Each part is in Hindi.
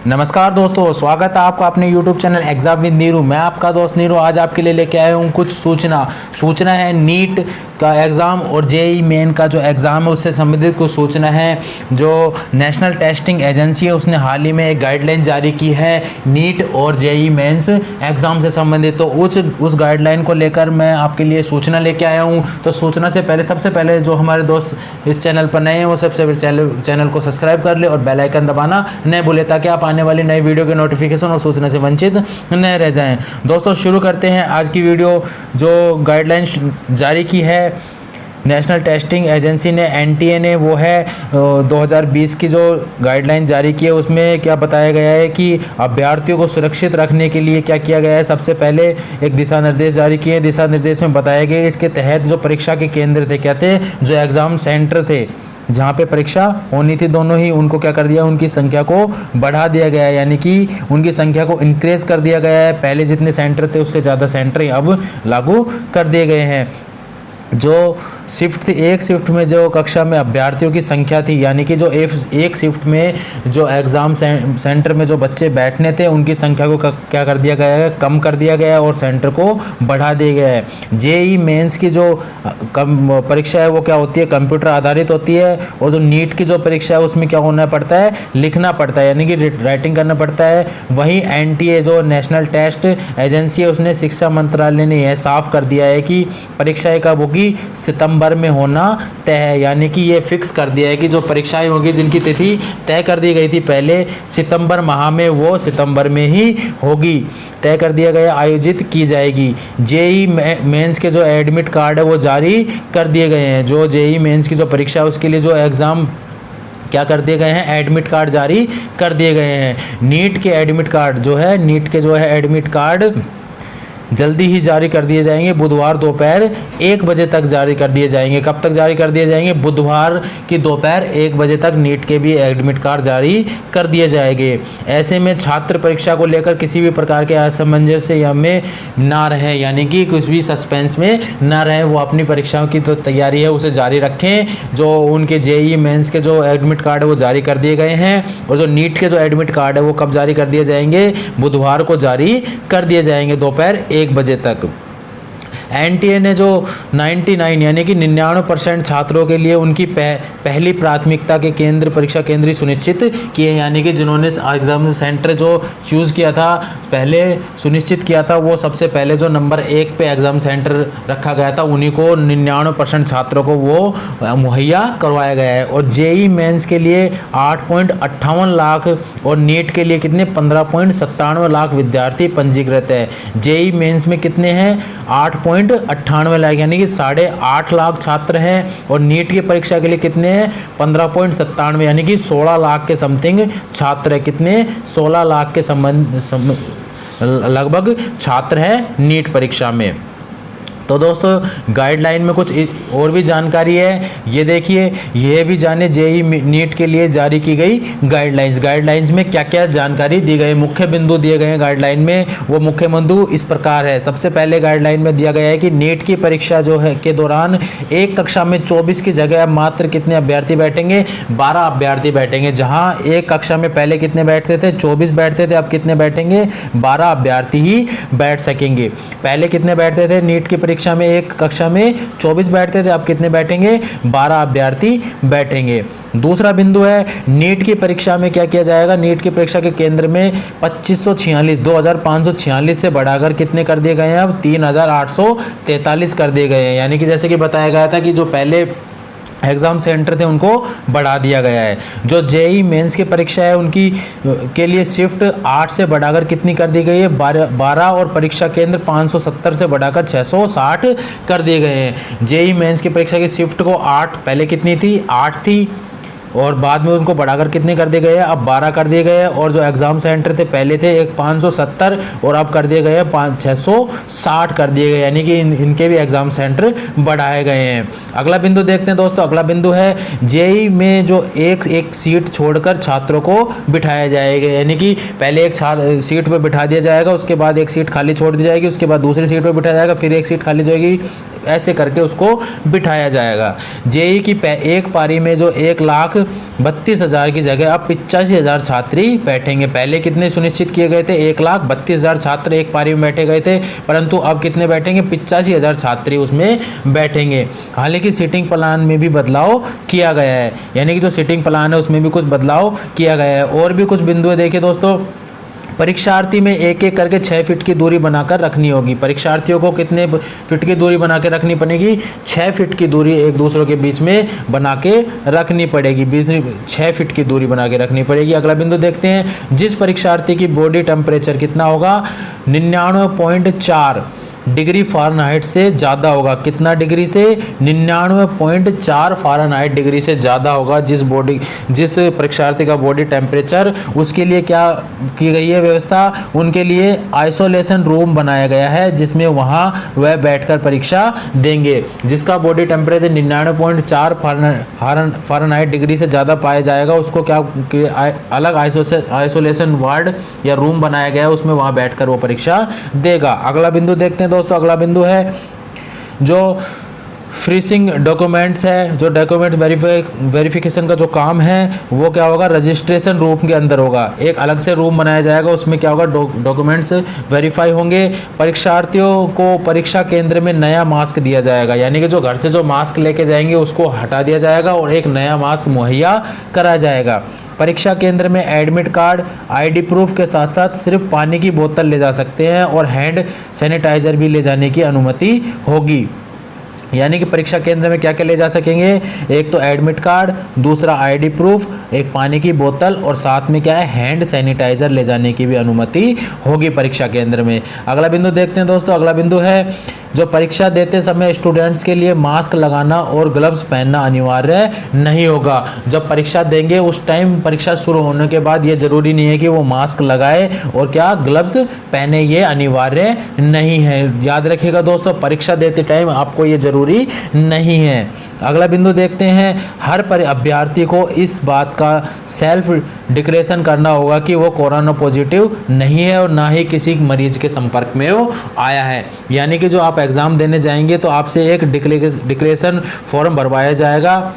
नमस्कार दोस्तों, स्वागत है आपका अपने YouTube channel exam with Neeru. मैं आपका दोस्त नीरू आज आपके लिए लेके आया हूँ कुछ सूचना है नीट का एग्ज़ाम और जेईई मेन का जो एग्ज़ाम है उससे संबंधित कुछ सूचना है। जो नेशनल टेस्टिंग एजेंसी है उसने हाल ही में एक गाइडलाइन जारी की है नीट और जेईई मेंस एग्ज़ाम से संबंधित, तो उस गाइडलाइन को लेकर मैं आपके लिए सूचना लेके आया हूँ। तो सूचना से पहले सबसे पहले जो हमारे दोस्त इस चैनल पर नए हैं वो सबसे पहले चैनल को सब्सक्राइब कर ले और बेल आइकन दबाना न भूले ताकि आप आने वाली नई वीडियो के नोटिफिकेशन और सूचना से वंचित न रह जाएं। दोस्तों शुरू करते हैं आज की वीडियो। जो गाइडलाइन जारी की है नेशनल टेस्टिंग एजेंसी ने, एनटीए ने, वो है 2020 की जो गाइडलाइन जारी की है उसमें क्या बताया गया है कि अभ्यर्थियों को सुरक्षित रखने के लिए क्या किया गया है। सबसे पहले एक दिशा निर्देश जारी किए। दिशा निर्देश में बताया गया इसके तहत जो परीक्षा के केंद्र थे, क्या थे, जो एग्ज़ाम सेंटर थे जहाँ पे परीक्षा होनी थी, दोनों ही उनको क्या कर दिया, उनकी संख्या को बढ़ा दिया गया है, यानी कि उनकी संख्या को इंक्रीज कर दिया गया है। पहले जितने सेंटर थे उससे ज़्यादा सेंटर अब लागू कर दिए गए हैं। जो शिफ्ट थी, एक शिफ्ट में जो कक्षा में अभ्यर्थियों की संख्या थी, यानी कि जो एक शिफ्ट में जो एग्ज़ाम सेंटर में जो बच्चे बैठने थे उनकी संख्या को क्या कर दिया गया है, कम कर दिया गया है और सेंटर को बढ़ा दिया गया है। जेईई मेंस की जो परीक्षा है वो क्या होती है, कंप्यूटर आधारित होती है, और जो नीट की जो परीक्षा है उसमें क्या होना पड़ता है, लिखना पड़ता है, यानी कि राइटिंग करना पड़ता है। वहीं एनटीए जो नेशनल टेस्ट एजेंसी है उसने शिक्षा मंत्रालय ने यह साफ कर दिया है कि परीक्षाएं कब होगी, सितंबर में होना तय है, यानी कि ये फिक्स कर दिया है कि जो परीक्षाएं होगी जिनकी तिथि तय कर दी गई थी पहले सितंबर माह में, वो सितंबर में ही होगी, तय कर दिया गया, आयोजित की जाएगी। जेईई मेंस के जो एडमिट कार्ड है वो जारी कर दिए गए हैं। जो जेईई मेंस की जो परीक्षा है उसके लिए जो एग्ज़ाम क्या कर दिए गए हैं, एडमिट कार्ड जारी कर दिए गए हैं। नीट के एडमिट कार्ड जो है, नीट के जो है एडमिट कार्ड जल्दी ही जारी कर दिए जाएंगे। बुधवार दोपहर 1 बजे तक जारी कर दिए जाएंगे। कब तक जारी कर दिए जाएंगे, बुधवार की दोपहर 1 बजे तक नीट के भी एडमिट कार्ड जारी कर दिए जाएंगे। ऐसे में छात्र परीक्षा को लेकर किसी भी प्रकार के असमंजस्य में ना रहे, यानी कि कुछ भी सस्पेंस में ना रहे, वो अपनी परीक्षाओं की तो तैयारी है उसे जारी रखें। जो उनके जेईई मेंस के जो एडमिट कार्ड है वो जारी कर दिए गए हैं, और जो नीट के जो एडमिट कार्ड है वो कब जारी कर दिए जाएंगे, बुधवार को जारी कर दिए जाएंगे दोपहर 1 बजे तक। एनटीए ने जो 99 यानी कि 99% छात्रों के लिए उनकी पहली प्राथमिकता के परीक्षा केंद्र सुनिश्चित किए, यानी कि जिन्होंने एग्जाम सेंटर जो चूज़ किया था, पहले सुनिश्चित किया था, वो सबसे पहले जो नंबर 1 पे एग्ज़ाम सेंटर रखा गया था उन्हीं को 99% छात्रों को वो मुहैया करवाया गया है। और जेईई मेंस के लिए 8.58 लाख और नीट के लिए कितने 15.97 लाख विद्यार्थी पंजीकृत है। जेईई मेंस में कितने हैं, 8.98 लाख, यानी कि 8.5 लाख छात्र हैं, और नीट की परीक्षा के लिए कितने हैं, 15.97, यानी कि 16 लाख के समथिंग छात्र है। कितने, 16 लाख के लगभग छात्र हैं नीट परीक्षा में। तो दोस्तों गाइडलाइन में कुछ और भी जानकारी है, ये देखिए, ये भी जाने जेईई नीट के लिए जारी की गई गाइडलाइंस में क्या क्या जानकारी दी गई, मुख्य बिंदु दिए गए हैं गाइडलाइन में। वो मुख्य बिंदु इस प्रकार है। सबसे पहले गाइडलाइन में दिया गया है कि नीट की परीक्षा जो है के दौरान एक कक्षा में 24 की जगह मात्र कितने अभ्यर्थी बैठेंगे, 12 अभ्यर्थी बैठेंगे। जहाँ एक कक्षा में पहले कितने बैठते थे, 24 बैठते थे, अब कितने बैठेंगे, 12 अभ्यर्थी ही बैठ सकेंगे। पहले कितने बैठते थे नीट की परीक्षा में, एक कक्षा में 24 बैठते थे, अब कितने बैठेंगे, 12 अभ्यर्थी बैठेंगे। दूसरा बिंदु है नीट की परीक्षा में क्या किया जाएगा, नीट की परीक्षा के केंद्र में 2546 से बढ़ाकर कितने कर दिए गए हैं, अब 3843 कर दिए गए हैं। यानी कि जैसे कि बताया गया था कि जो पहले एग्ज़ाम सेंटर थे उनको बढ़ा दिया गया है। जो जेईई मेंस की परीक्षा है उनकी के लिए शिफ्ट 8 से बढ़ाकर कितनी कर दी गई है, 12, और परीक्षा केंद्र 570 से बढ़ाकर 660 कर दिए गए हैं। जेईई मेंस की परीक्षा की शिफ्ट को 8, पहले कितनी थी, 8 थी, और बाद में उनको बढ़ाकर कितने कर दिए गए हैं, अब 12 कर दिए गए हैं। और जो एग्ज़ाम सेंटर थे पहले थे एक 570 और अब कर दिए गए हैं 660 कर दिए गए, यानी कि इनके भी एग्ज़ाम सेंटर बढ़ाए गए हैं। अगला बिंदु देखते हैं दोस्तों। अगला बिंदु है जेईई में जो एक सीट छोड़कर छात्रों को बिठाया जाएगा, यानी कि पहले एक सीट पर बिठा दिया जाएगा, उसके बाद एक सीट खाली छोड़ दी जाएगी, उसके बाद दूसरी सीट पर बिठाया जाएगा, फिर एक सीट खाली जाएगी, ऐसे करके उसको बिठाया जाएगा। जेई की एक पारी में जो 1,32,000 की जगह अब 85,000 छात्री बैठेंगे। पहले कितने सुनिश्चित किए गए थे? 1,32,000 छात्र एक पारी में बैठे गए थे, परंतु अब कितने बैठेंगे? 85,000 छात्री उसमें बैठेंगे। हालांकि सीटिंग प्लान में भी बदलाव किया गया है, यानी कि जो सीटिंग प्लान है उसमें भी कुछ बदलाव किया गया है। और भी कुछ बिंदु देखिए दोस्तों, परीक्षार्थी में एक एक करके 6 फीट की दूरी बनाकर रखनी होगी। परीक्षार्थियों को कितने फीट की दूरी बना के रखनी पड़ेगी? 6 फीट की दूरी एक दूसरे के बीच में बना के रखनी पड़ेगी। 6 फीट की दूरी बना के रखनी पड़ेगी। अगला बिंदु देखते हैं, जिस परीक्षार्थी की बॉडी टेम्परेचर कितना होगा? 99.4 डिग्री फ़ारेनहाइट से ज़्यादा होगा। कितना डिग्री से? 99.4 फ़ारेनहाइट डिग्री से ज़्यादा होगा। जिस परीक्षार्थी का बॉडी टेम्परेचर, उसके लिए क्या की गई है व्यवस्था? उनके लिए आइसोलेशन रूम बनाया गया है, जिसमें वहाँ वह बैठकर परीक्षा देंगे। जिसका बॉडी टेम्परेचर 99.4 फ़ारेनहाइट डिग्री से ज़्यादा पाया जाएगा, उसको क्या अलग आइसोलेशन वार्ड या रूम बनाया गया है, उसमें वहाँ बैठकर वो परीक्षा देगा। अगला बिंदु देखते हैं दोस्तों। अगला बिंदु है जो फ्रीसिंग डॉक्यूमेंट्स है, जो डॉक्यूमेंट वेरिफिकेशन का जो काम है वो क्या होगा? रजिस्ट्रेशन रूम के अंदर होगा। एक अलग से रूम बनाया जाएगा, उसमें क्या होगा? डॉक्यूमेंट्स वेरीफाई होंगे। परीक्षार्थियों को परीक्षा केंद्र में नया मास्क दिया जाएगा, यानी कि जो घर से जो मास्क लेके जाएंगे उसको हटा दिया जाएगा और एक नया मास्क मुहैया कराया जाएगा। परीक्षा केंद्र में एडमिट कार्ड, आईडी प्रूफ के साथ साथ सिर्फ पानी की बोतल ले जा सकते हैं और हैंड सैनिटाइजर भी ले जाने की अनुमति होगी। यानी कि परीक्षा केंद्र में क्या क्या ले जा सकेंगे? एक तो एडमिट कार्ड, दूसरा आईडी प्रूफ, एक पानी की बोतल और साथ में क्या है? हैंड सैनिटाइजर ले जाने की भी अनुमति होगी परीक्षा केंद्र में। अगला बिंदु देखते हैं दोस्तों। अगला बिंदु है जो परीक्षा देते समय स्टूडेंट्स के लिए मास्क लगाना और ग्लव्स पहनना अनिवार्य नहीं होगा। जब परीक्षा देंगे उस टाइम परीक्षा शुरू होने के बाद ये जरूरी नहीं है कि वो मास्क लगाए और क्या ग्लव्स पहने, ये अनिवार्य नहीं है। याद रखिएगा दोस्तों, परीक्षा देते टाइम आपको ये जरूरी नहीं है। अगला बिंदु देखते हैं, हर अभ्यर्थी को इस बात का सेल्फ डिक्लेरेशन करना होगा कि वो कोरोना पॉजिटिव नहीं है और ना ही किसी मरीज के संपर्क में वो आया है। यानी कि जो आप एग्ज़ाम देने जाएंगे तो आपसे एक डिक्लेरेशन फॉर्म भरवाया जाएगा,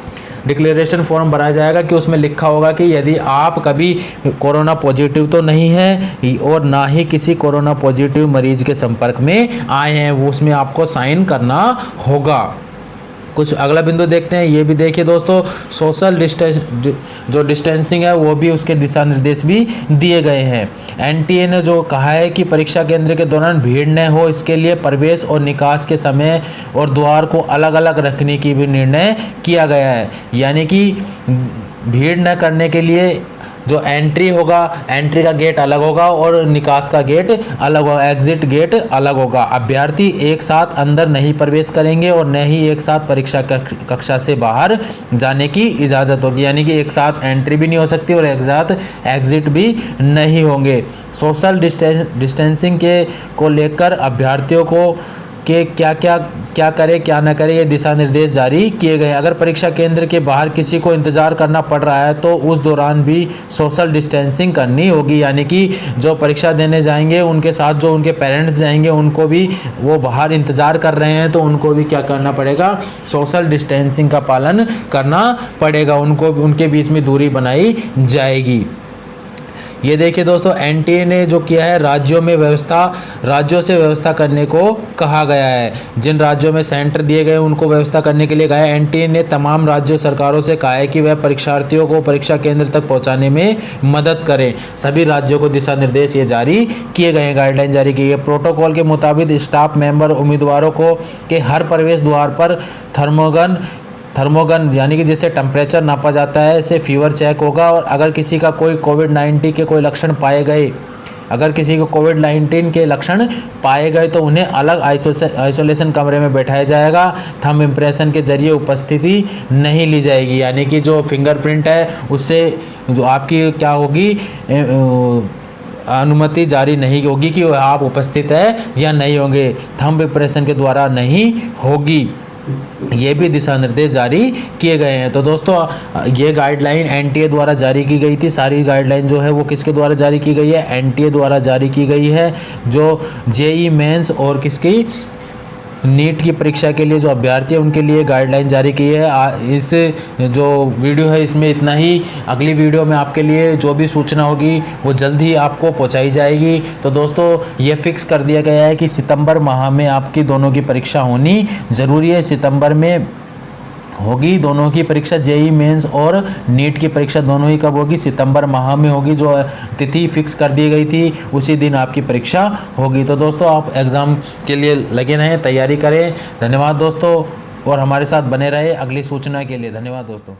डिक्लेरेशन फॉर्म भराया जाएगा कि उसमें लिखा होगा कि यदि आप कभी कोरोना पॉजिटिव तो नहीं है और ना ही किसी कोरोना पॉजिटिव मरीज के संपर्क में आए हैं, वो उसमें आपको साइन करना होगा। कुछ अगला बिंदु देखते हैं, ये भी देखिए दोस्तों, सोशल जो डिस्टेंसिंग है वो भी उसके दिशा निर्देश भी दिए गए हैं। एनटीए ने जो कहा है कि परीक्षा केंद्र के दौरान भीड़ न हो, इसके लिए प्रवेश और निकास के समय और द्वार को अलग अलग रखने की भी निर्णय किया गया है। यानी कि भीड़ न करने के लिए जो एंट्री होगा, एंट्री का गेट अलग होगा और निकास का गेट अलग होगा, एग्जिट गेट अलग होगा। अभ्यर्थी एक साथ अंदर नहीं प्रवेश करेंगे और न ही एक साथ परीक्षा कक्षा से बाहर जाने की इजाज़त होगी। यानी कि एक साथ एंट्री भी नहीं हो सकती और एक साथ एग्जिट भी नहीं होंगे। सोशल डिस्टेंसिंग को लेकर अभ्यर्थियों को कि क्या करे क्या न करे, ये दिशा निर्देश जारी किए गए। अगर परीक्षा केंद्र के बाहर किसी को इंतज़ार करना पड़ रहा है तो उस दौरान भी सोशल डिस्टेंसिंग करनी होगी। यानी कि जो परीक्षा देने जाएंगे उनके साथ जो उनके पेरेंट्स जाएंगे उनको भी, वो बाहर इंतज़ार कर रहे हैं तो उनको भी क्या करना पड़ेगा? सोशल डिस्टेंसिंग का पालन करना पड़ेगा, उनको उनके बीच में दूरी बनाई जाएगी। ये देखिए दोस्तों, एनटीए ने जो किया है, राज्यों से व्यवस्था करने को कहा गया है। जिन राज्यों में सेंटर दिए गए उनको व्यवस्था करने के लिए कहा है। एनटीए ने तमाम राज्य सरकारों से कहा है कि वह परीक्षार्थियों को परीक्षा केंद्र तक पहुंचाने में मदद करें। सभी राज्यों को दिशा निर्देश ये जारी किए गए हैं, गाइडलाइन जारी की है। प्रोटोकॉल के मुताबिक स्टाफ मेंबर उम्मीदवारों को के हर प्रवेश द्वार पर थर्मोगन यानी कि जिससे टेम्परेचर नापा जाता है, इससे फीवर चेक होगा। और अगर किसी का कोई कोविड-19 के कोई लक्षण पाए गए, अगर किसी को कोविड-19 के लक्षण पाए गए तो उन्हें अलग आइसोलेशन कमरे में बैठाया जाएगा। थंब इम्प्रेशन के जरिए उपस्थिति नहीं ली जाएगी। यानी कि जो फिंगरप्रिंट है उससे जो आपकी क्या होगी, अनुमति जारी नहीं होगी कि आप उपस्थित है या नहीं होंगे, थंब इम्प्रेशन के द्वारा नहीं होगी। ये भी दिशा निर्देश जारी किए गए हैं। तो दोस्तों ये गाइडलाइन एनटीए द्वारा जारी की गई थी। सारी गाइडलाइन जो है वो किसके द्वारा जारी की गई है? एनटीए द्वारा जारी की गई है, जो जेई मेंस और किसकी नीट की परीक्षा के लिए जो अभ्यर्थी है उनके लिए गाइडलाइन जारी की है। इस जो वीडियो है इसमें इतना ही। अगली वीडियो में आपके लिए जो भी सूचना होगी वो जल्द ही आपको पहुंचाई जाएगी। तो दोस्तों ये फिक्स कर दिया गया है कि सितंबर माह में आपकी दोनों की परीक्षा होनी ज़रूरी है। सितंबर में होगी दोनों की परीक्षा, जेई मेंस और नीट की परीक्षा दोनों ही कब होगी? सितंबर माह में होगी। जो तिथि फिक्स कर दी गई थी उसी दिन आपकी परीक्षा होगी। तो दोस्तों आप एग्ज़ाम के लिए लगे रहें, तैयारी करें। धन्यवाद दोस्तों, और हमारे साथ बने रहे अगली सूचना के लिए। धन्यवाद दोस्तों।